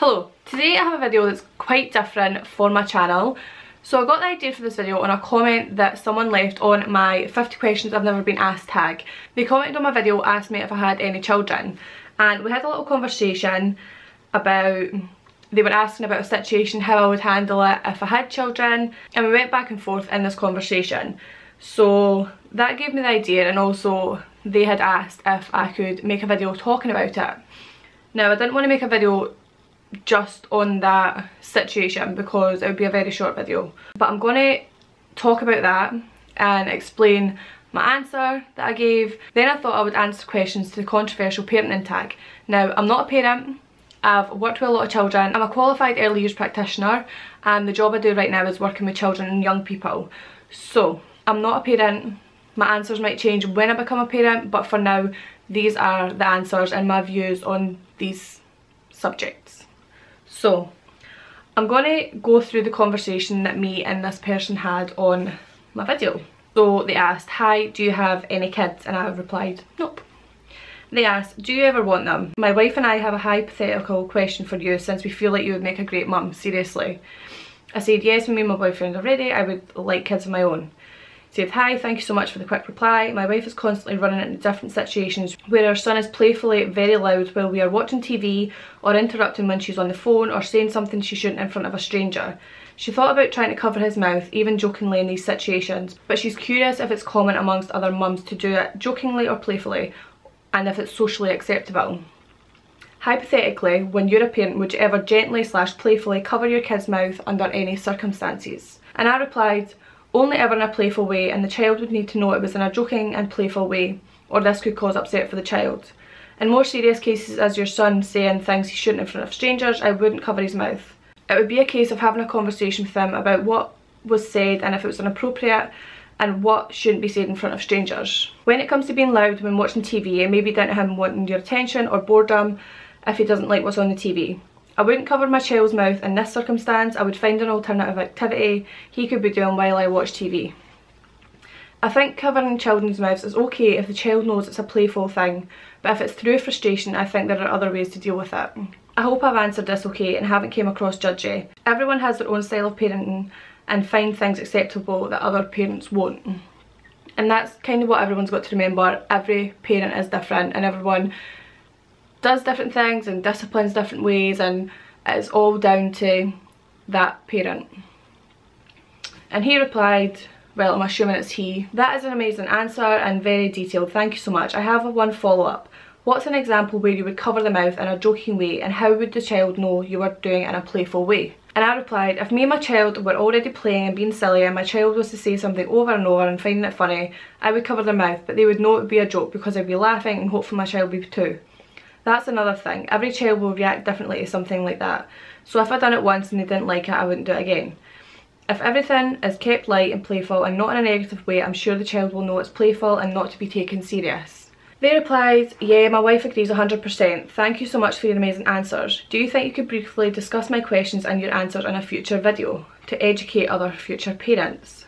Hello, today I have a video that's quite different for my channel. So I got the idea for this video on a comment that someone left on my 50 questions I've never been asked tag. They commented on my video, asked me if I had any children, and we had a little conversation about, they were asking about a situation, how I would handle it if I had children, and we went back and forth in this conversation. So that gave me the idea, and also they had asked if I could make a video talking about it. Now I didn't want to make a video just on that situation because it would be a very short video, but I'm going to talk about that and explain my answer that I gave. Then I thought I would answer questions to the controversial parenting tag. Now I'm not a parent, I've worked with a lot of children, I'm a qualified early years practitioner, and the job I do right now is working with children and young people. So I'm not a parent, my answers might change when I become a parent, but for now these are the answers and my views on these subjects. So I'm going to go through the conversation that me and this person had on my video. So they asked, hi, do you have any kids? And I replied, nope. They asked, do you ever want them? My wife and I have a hypothetical question for you since we feel like you would make a great mum, seriously. I said, yes, when me and my boyfriend are ready, I would like kids of my own. Said, hi, thank you so much for the quick reply. My wife is constantly running into different situations where our son is playfully very loud while we are watching TV, or interrupting when she's on the phone, or saying something she shouldn't in front of a stranger. She thought about trying to cover his mouth, even jokingly in these situations, but she's curious if it's common amongst other mums to do it jokingly or playfully, and if it's socially acceptable. Hypothetically, when you're a parent, would you ever gently / playfully cover your kid's mouth under any circumstances? And I replied, only ever in a playful way, and the child would need to know it was in a joking and playful way, or this could cause upset for the child. In more serious cases, as your son saying things he shouldn't in front of strangers, I wouldn't cover his mouth. It would be a case of having a conversation with him about what was said and if it was inappropriate and what shouldn't be said in front of strangers. When it comes to being loud when watching TV, it may be down to him wanting your attention or boredom if he doesn't like what's on the TV. I wouldn't cover my child's mouth in this circumstance. I would find an alternative activity he could be doing while I watch TV. I think covering children's mouths is okay if the child knows it's a playful thing, but if it's through frustration, I think there are other ways to deal with it. I hope I've answered this okay and haven't came across judgy. Everyone has their own style of parenting and find things acceptable that other parents won't. And that's kind of what everyone's got to remember. Every parent is different and everyone does different things and disciplines different ways, and it's all down to that parent. And he replied, well, I'm assuming it's he, that is an amazing answer and very detailed, thank you so much. I have one follow-up. What's an example where you would cover the mouth in a joking way, and how would the child know you were doing it in a playful way? And I replied, if me and my child were already playing and being silly and my child was to say something over and over and finding it funny, I would cover their mouth, but they would know it would be a joke because I'd be laughing, and hopefully my child would be too. That's another thing, every child will react differently to something like that. So if I'd done it once and they didn't like it, I wouldn't do it again. If everything is kept light and playful and not in a negative way, I'm sure the child will know it's playful and not to be taken serious. They replied, yeah, my wife agrees 100%. Thank you so much for your amazing answers. Do you think you could briefly discuss my questions and your answers in a future video to educate other future parents?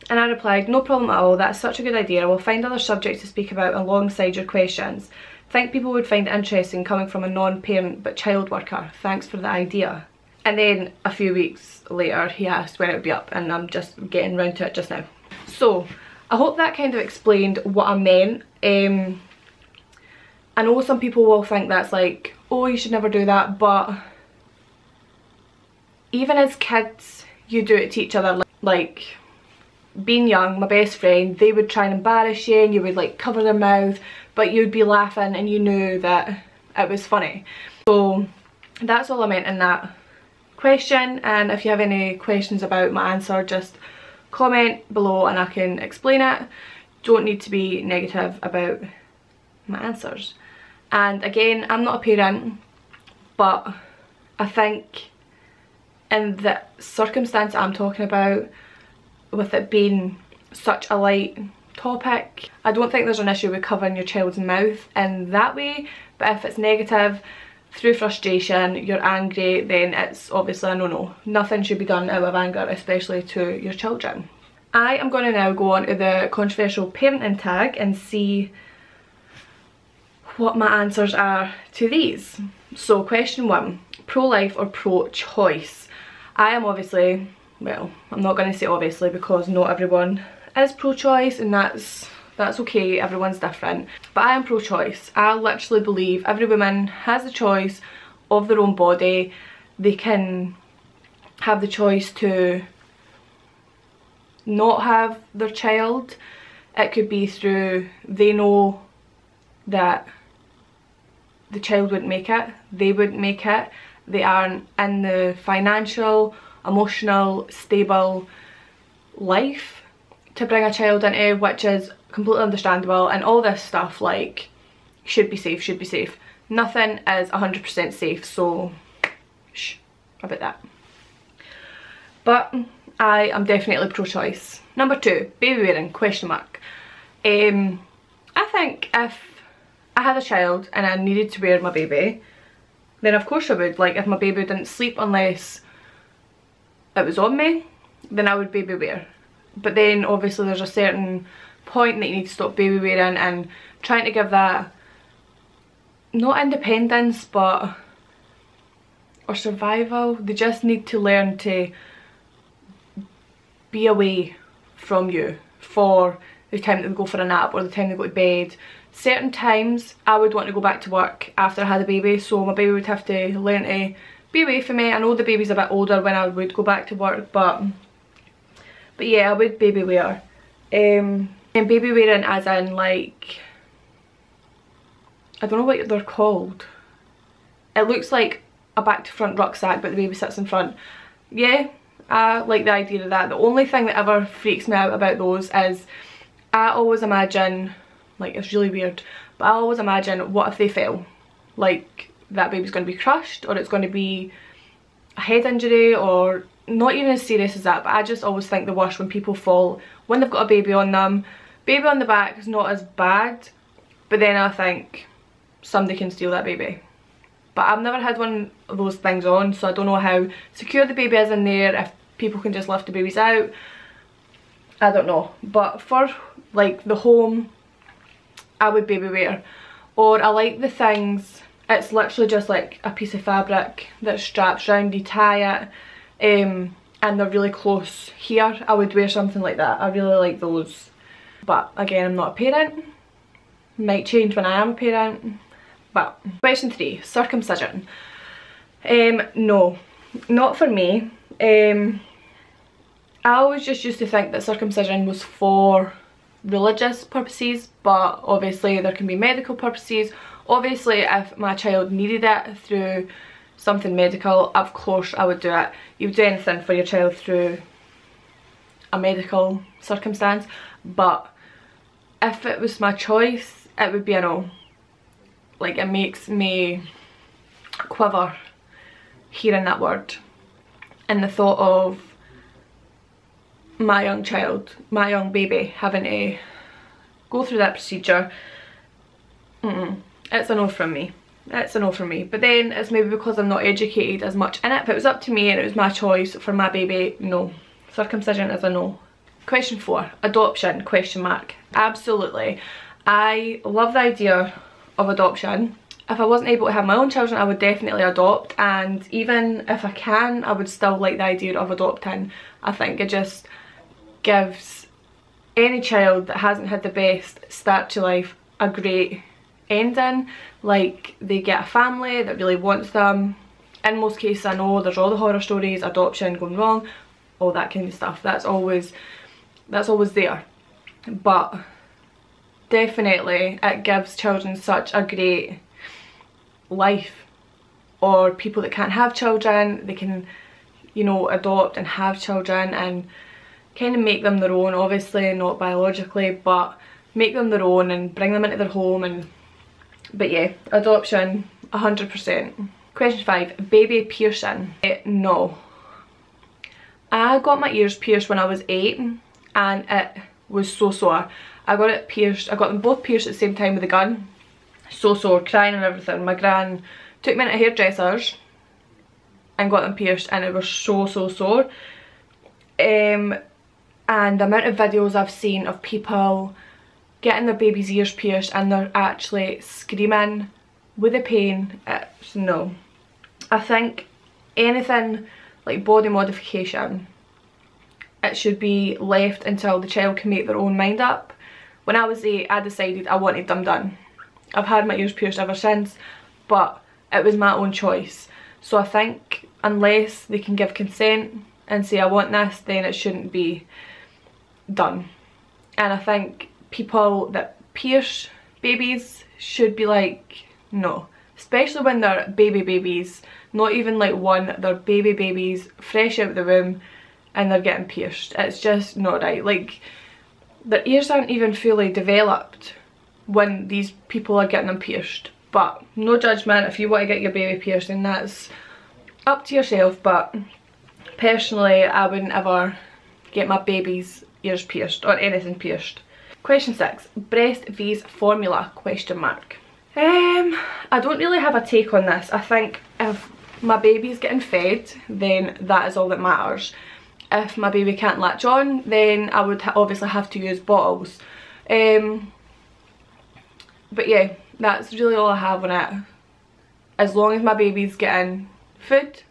And I replied, no problem at all, that's such a good idea. I will find other subjects to speak about alongside your questions. Think people would find it interesting coming from a non-parent but child worker. Thanks for the idea. And then a few weeks later he asked when it would be up, and I'm just getting round to it just now. So I hope that kind of explained what I meant. I know some people will think that's like, oh, you should never do that, but even as kids you do it to each other. Like being young, my best friend, they would try and embarrass you and you would like cover their mouth, but you'd be laughing and you knew that it was funny. So that's all I meant in that question, and if you have any questions about my answer, just comment below and I can explain it. Don't need to be negative about my answers. And again, I'm not a parent, but I think in the circumstance I'm talking about, with it being such a light topic, I don't think there's an issue with covering your child's mouth in that way, but if it's negative, through frustration, you're angry, then it's obviously a no-no. Nothing should be done out of anger, especially to your children. I am going to now go on to the controversial parenting tag and see what my answers are to these. So question 1, pro-life or pro-choice. I am obviously, well, I'm not going to say obviously because not everyone is pro-choice, and that's okay, everyone's different. But I am pro-choice. I literally believe every woman has the choice of their own body. They can have the choice to not have their child. It could be through they know that the child wouldn't make it, they wouldn't make it, they aren't in the financial, emotional, stable life to bring a child into, which is completely understandable, and all this stuff, like, should be safe, should be safe. Nothing is 100% safe, so shh about that. But I am definitely pro-choice. Number 2, baby wearing, question mark. I think if I had a child and I needed to wear my baby, then of course I would. Like, if my baby didn't sleep unless it was on me, then I would baby wear. But then obviously there's a certain point that you need to stop baby wearing, and trying to give that, not independence, but, or survival. They just need to learn to be away from you for the time that they go for a nap or the time they go to bed. Certain times I would want to go back to work after I had a baby, so my baby would have to learn to be away from me. I know the baby's a bit older when I would go back to work, but yeah, I would baby wear. And baby wearing as in, like, I don't know what they're called. It looks like a back to front rucksack but the baby sits in front. Yeah, I like the idea of that. The only thing that ever freaks me out about those is I always imagine, like, it's really weird, but I always imagine, what if they fell? Like, that baby's going to be crushed, or it's going to be a head injury, or not even as serious as that, but I just always think the worst when people fall when they've got a baby on them. Baby on the back is not as bad, but then I think somebody can steal that baby. But I've never had one of those things on, so I don't know how secure the baby is in there, if people can just lift the babies out. I don't know. But for, like, the home, I would baby wear. Or I like the things, it's literally just like a piece of fabric that straps round, you tie it, and they're really close here. I would wear something like that. I really like those. But again, I'm not a parent. Might change when I am a parent. But question 3, circumcision. No, not for me. I always just used to think that circumcision was for religious purposes, but obviously there can be medical purposes. Obviously if my child needed it through something medical, of course I would do it. You would do anything for your child through a medical circumstance, but if it was my choice, it would be a no. Like, it makes me quiver hearing that word and the thought of my young child, my young baby, having to go through that procedure. It's a no from me. It's a no from me. But then it's maybe because I'm not educated as much in it. If it was up to me and it was my choice for my baby, no. Circumcision is a no. Question 4, adoption, question mark. Absolutely. I love the idea of adoption. If I wasn't able to have my own children, I would definitely adopt, and even if I can, I would still like the idea of adopting. I think it just gives any child that hasn't had the best start to life a great ending. Like, they get a family that really wants them. In most cases, I know there's all the horror stories, adoption going wrong, all that kind of stuff. That's always there. But definitely it gives children such a great life, or people that can't have children, they can, you know, adopt and have children and kind of make them their own, obviously not biologically, but make them their own and bring them into their home. And but yeah, adoption 100%. Question 5, baby piercing. No. I got my ears pierced when I was 8 and it was so sore. I got it pierced, I got them both pierced at the same time with a gun. So sore, crying and everything. My gran took me into hairdressers and got them pierced, and it was so sore. And the amount of videos I've seen of people getting their baby's ears pierced and they're actually screaming with the pain, it's no. I think anything like body modification, it should be left until the child can make their own mind up. When I was 8, I decided I wanted them done. I've had my ears pierced ever since, but it was my own choice. So I think unless they can give consent and say I want this, then it shouldn't be done. And I think people that pierce babies should be like, no. Especially when they're babies, not even like one, they're babies, fresh out of the womb, and they're getting pierced. It's just not right. Like, their ears aren't even fully developed when these people are getting them pierced. But no judgment, if you want to get your baby pierced, then that's up to yourself. But personally, I wouldn't ever get my baby's ears pierced or anything pierced. Question 6, breast V's formula, question mark. I don't really have a take on this. I think if my baby's getting fed, then that is all that matters. If my baby can't latch on, then I would obviously have to use bottles. But yeah, that's really all I have on it. As long as my baby's getting food,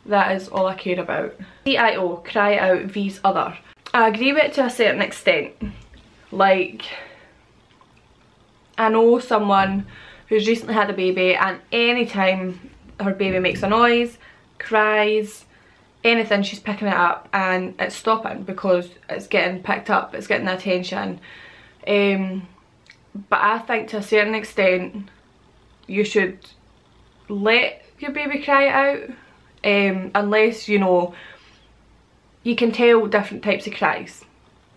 that is all I care about. CIO, cry out V's other. I agree with it to a certain extent. Like, I know someone who's recently had a baby, and anytime her baby makes a noise, cries, anything, she's picking it up and it's stopping because it's getting picked up, it's getting the attention. But I think to a certain extent you should let your baby cry out, unless, you know, you can tell different types of cries.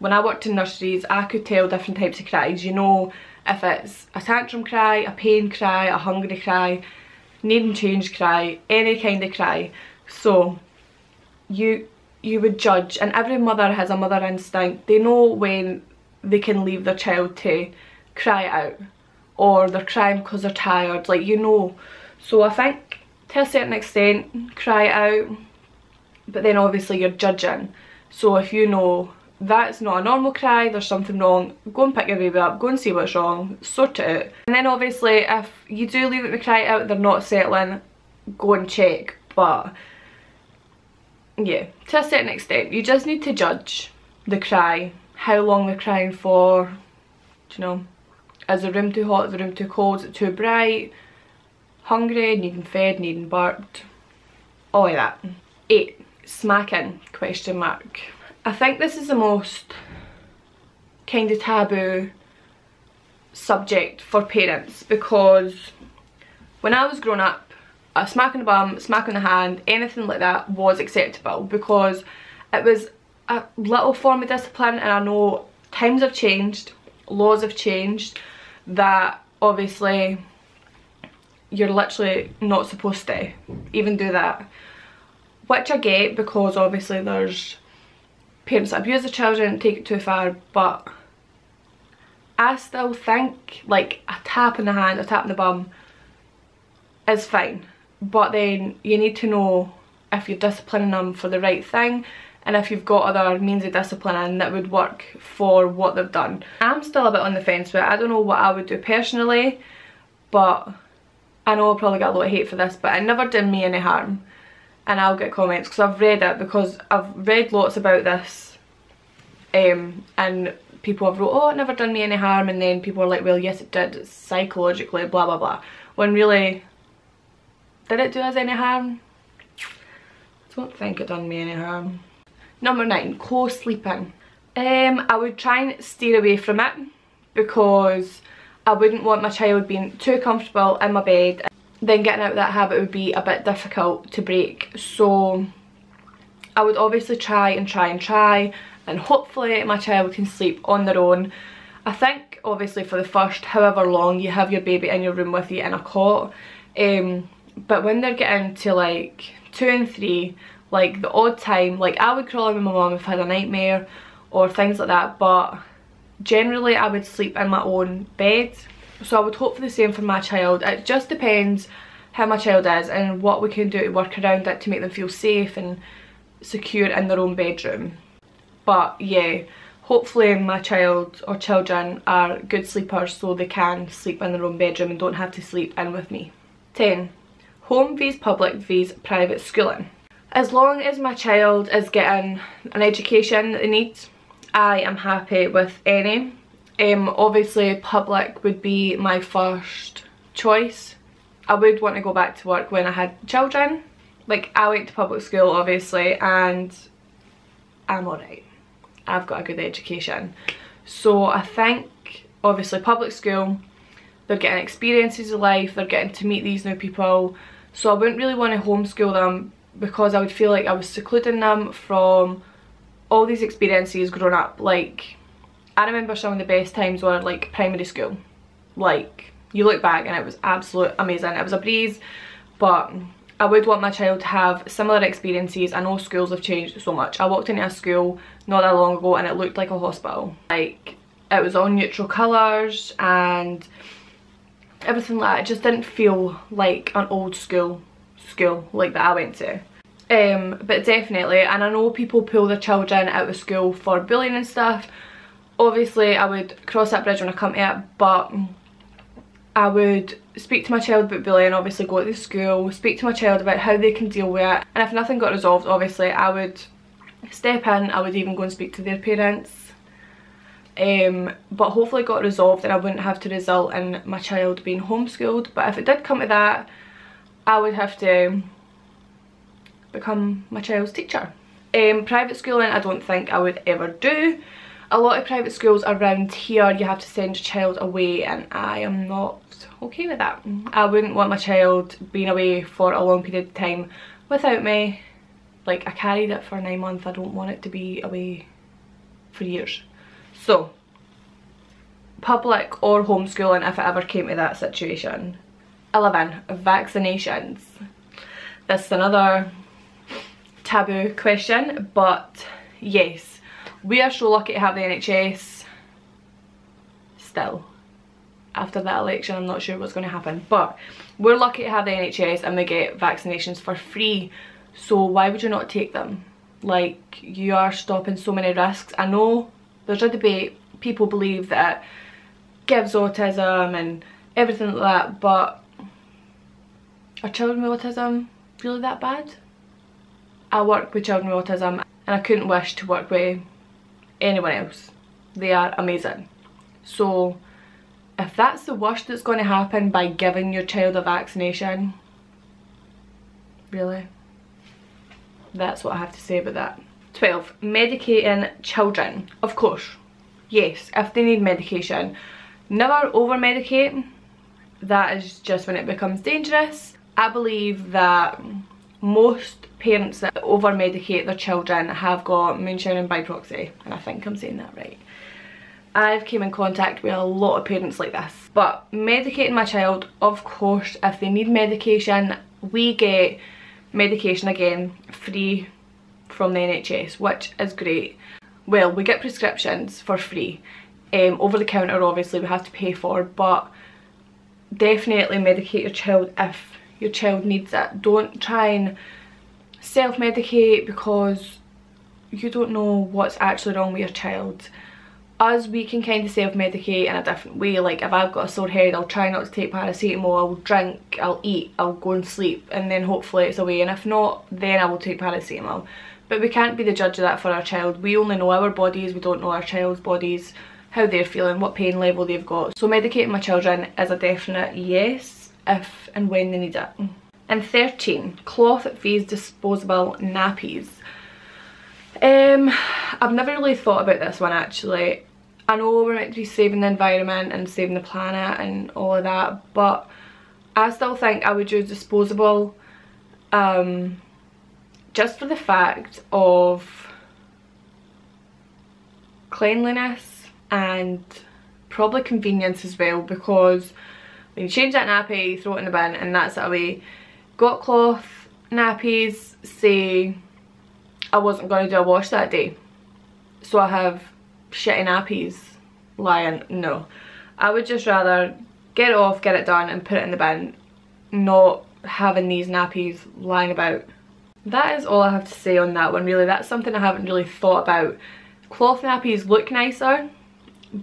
When I worked in nurseries, I could tell different types of cries. You know, if it's a tantrum cry, a pain cry, a hungry cry, needing change cry, any kind of cry. So you would judge, and every mother has a mother instinct. They know when they can leave their child to cry out, or they're crying because they're tired, like, you know. So I think to a certain extent, cry out, but then obviously you're judging. So if you know that's not a normal cry, there's something wrong, go and pick your baby up, go and see what's wrong, sort it out. And then obviously if you do leave it to cry out, they're not settling, go and check. But yeah, to a certain extent, you just need to judge the cry, how long they're crying for, you know, is the room too hot, is the room too cold, is it too bright, hungry, needing fed, needing burped, all of that. 8, smacking, question mark. I think this is the most kind of taboo subject for parents, because when I was growing up, a smack on the bum, smack on the hand, anything like that was acceptable, because it was a little form of discipline. And I know times have changed, laws have changed, that obviously you're literally not supposed to even do that, which I get, because obviously there's parents that abuse their children, take it too far. But I still think like a tap in the hand, a tap in the bum is fine. But then you need to know if you're disciplining them for the right thing, and if you've got other means of disciplining that would work for what they've done. I'm still a bit on the fence with it. I don't know what I would do personally, but I know I'll probably get a lot of hate for this, but it never did me any harm. And I'll get comments because I've read it, because I've read lots about this, and people have wrote, oh, it never done me any harm, and then people are like, well, yes it did, psychologically, blah blah blah, when really, did it do us any harm? I don't think it done me any harm. Number 9, co-sleeping. I would try and steer away from it, because I wouldn't want my child being too comfortable in my bed. Then getting out of that habit would be a bit difficult to break. So I would obviously try, and hopefully my child can sleep on their own. I think obviously for the first however long you have your baby in your room with you in a cot, but when they're getting to like 2 and 3, like the odd time, like I would crawl in with my mum if I had a nightmare or things like that, but generally I would sleep in my own bed. So I would hope for the same for my child. It just depends how my child is and what we can do to work around it to make them feel safe and secure in their own bedroom. But yeah, hopefully my child or children are good sleepers, so they can sleep in their own bedroom and don't have to sleep in with me. 10, Home vs public vs private schooling. As long as my child is getting an education that they need, I am happy with any. Obviously public would be my first choice. I would want to go back to work when I had children. Like, I went to public school obviously and I'm alright. I've got a good education. So I think obviously public school, they're getting experiences of life, they're getting to meet these new people. So I wouldn't really want to homeschool them because I would feel like I was secluding them from all these experiences growing up. Like, I remember some of the best times were like primary school. Like, you look back and it was absolute amazing. It was a breeze, but I would want my child to have similar experiences. I know schools have changed so much. I walked into a school not that long ago and it looked like a hospital. Like, it was all neutral colours and everything like that. It just didn't feel like an old school like that I went to. But definitely, and I know people pull their children out of school for bullying and stuff. Obviously I would cross that bridge when I come to it, but I would speak to my child about bullying, obviously go to the school, speak to my child about how they can deal with it, and if nothing got resolved, obviously I would step in. I would even go and speak to their parents. But hopefully it got resolved and I wouldn't have to result in my child being homeschooled. But if it did come to that, I would have to become my child's teacher. Private schooling I don't think I would ever do. A lot of private schools around here you have to send your child away and I am not okay with that. I wouldn't want my child being away for a long period of time without me. Like, I carried it for 9 months, I don't want it to be away for years. So, public or homeschooling if it ever came to that situation. 11. Vaccinations. This is another taboo question, but yes, we are so lucky to have the NHS still. After that election, I'm not sure what's going to happen, but we're lucky to have the NHS and we get vaccinations for free. So why would you not take them? Like, you are stopping so many risks. I know there's a debate, people believe that it gives autism and everything like that, but are children with autism really that bad? I work with children with autism and I couldn't wish to work with anyone else. They are amazing. So if that's the worst that's going to happen by giving your child a vaccination, really? That's what I have to say about that. 12. Medicating children. Of course, yes, if they need medication. Never over medicate. That is just when it becomes dangerous. I believe that most parents that over medicate their children have got moonshine by proxy, and I think I'm saying that right. I've came in contact with a lot of parents like this. But medicating my child, of course, if they need medication, we get medication again free from the NHS, which is great. Well, we get prescriptions for free. Over the counter obviously we have to pay for, but definitely medicate your child if your child needs it. Don't try and self-medicate because you don't know what's actually wrong with your child. Us, we can kind of self-medicate in a different way. Like, if I've got a sore head, I'll try not to take paracetamol, I'll drink, I'll eat, I'll go and sleep, and then hopefully it's away, and if not, then I will take paracetamol. But we can't be the judge of that for our child. We only know our bodies, we don't know our child's bodies, how they're feeling, what pain level they've got. So medicating my children is a definite yes, if and when they need it. And 13, cloth vs disposable nappies. I've never really thought about this one actually. I know we're meant to be saving the environment and saving the planet and all of that, but I still think I would use disposable just for the fact of cleanliness and probably convenience as well, because when you change that nappy, you throw it in the bin and that's it away. Got cloth nappies, say I wasn't going to do a wash that day, so I have shitty nappies lying. No, I would just rather get it off, get it done and put it in the bin, not having these nappies lying about. That is all I have to say on that one really. That's something I haven't really thought about. Cloth nappies look nicer,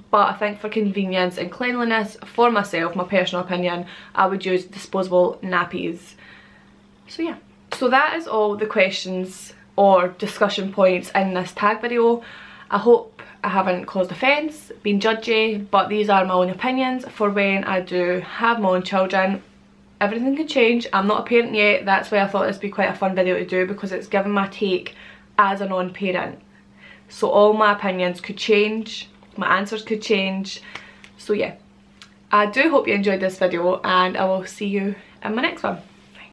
but I think for convenience and cleanliness, for myself, my personal opinion, I would use disposable nappies. So yeah. So that is all the questions or discussion points in this tag video. I hope I haven't caused offence, been judgy, but these are my own opinions for when I do have my own children. Everything can change. I'm not a parent yet. That's why I thought this would be quite a fun video to do, because it's given my take as a non-parent. So all my opinions could change, my answers could change. So yeah, I do hope you enjoyed this video, and I will see you in my next one.